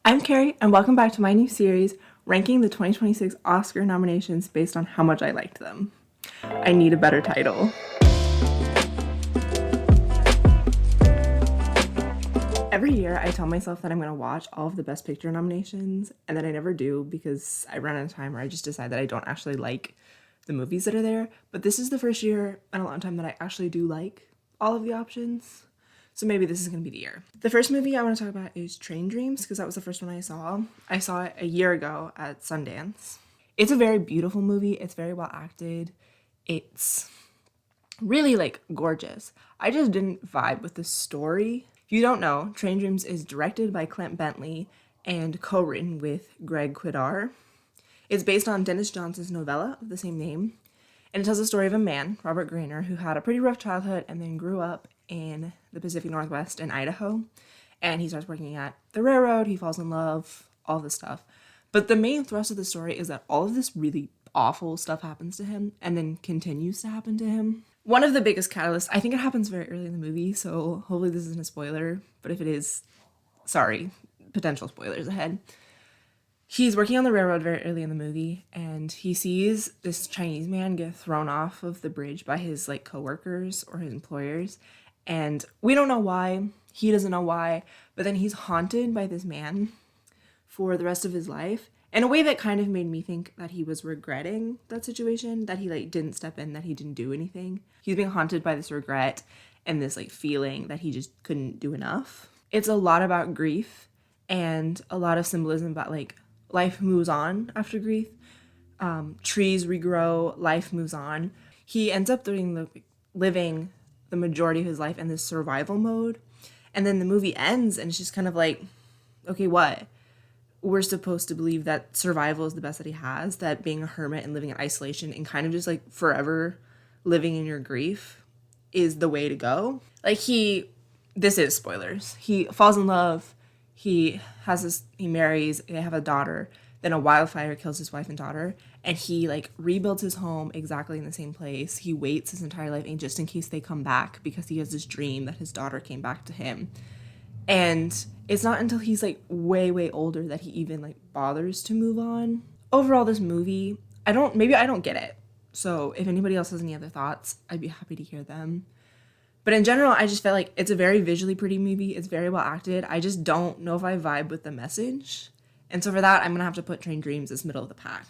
I'm Carrie, and welcome back to my new series, ranking the 2026 Oscar nominations based on how much I liked them. I need a better title. Every year, I tell myself that I'm going to watch all of the Best Picture nominations, and then I never do because I run out of time or I just decide that I don't actually like the movies that are there. But this is the first year in a long time that I actually do like all of the options. So maybe this is going to be the year. The first movie I want to talk about is Train Dreams because that was the first one I saw. I saw it a year ago at Sundance. It's a very beautiful movie. It's very well acted. It's really gorgeous. I just didn't vibe with the story. If you don't know, Train Dreams is directed by Clint Bentley and co-written with Greg Quidar. It's based on Dennis Johnson's novella of the same name, and it tells the story of a man, Robert Grainer, who had a pretty rough childhood and then grew up in the Pacific Northwest in Idaho. And he starts working at the railroad, he falls in love, all this stuff. But the main thrust of the story is that all of this really awful stuff happens to him and then continues to happen to him. One of the biggest catalysts, I think it happens very early in the movie, so hopefully this isn't a spoiler, but if it is, sorry, potential spoilers ahead. He's working on the railroad very early in the movie, and he sees this Chinese man get thrown off of the bridge by his coworkers or his employers, and we don't know why. He doesn't know why, but then he's haunted by this man for the rest of his life in a way that kind of made me think that he was regretting that situation, that he didn't step in, that he didn't do anything. He's being haunted by this regret and this feeling that he just couldn't do enough. It's a lot about grief and a lot of symbolism about life moves on after grief. Trees regrow, life moves on. He ends up living the majority of his life in this survival mode. And then the movie ends and it's just kind of okay, what? We're supposed to believe that survival is the best that he has, that being a hermit and living in isolation and kind of just forever living in your grief is the way to go. This is spoilers. He falls in love, he marries, they have a daughter, then a wildfire kills his wife and daughter, and he rebuilds his home exactly in the same place. He waits his entire life and just in case they come back because he has this dream that his daughter came back to him. And it's not until he's way, way older that he even bothers to move on. Overall, this movie, I don't get it. So if anybody else has any other thoughts, I'd be happy to hear them. But in general, I just felt like it's a very visually pretty movie. It's very well acted. I just don't know if I vibe with the message. And so for that, I'm going to have to put Train Dreams as middle of the pack.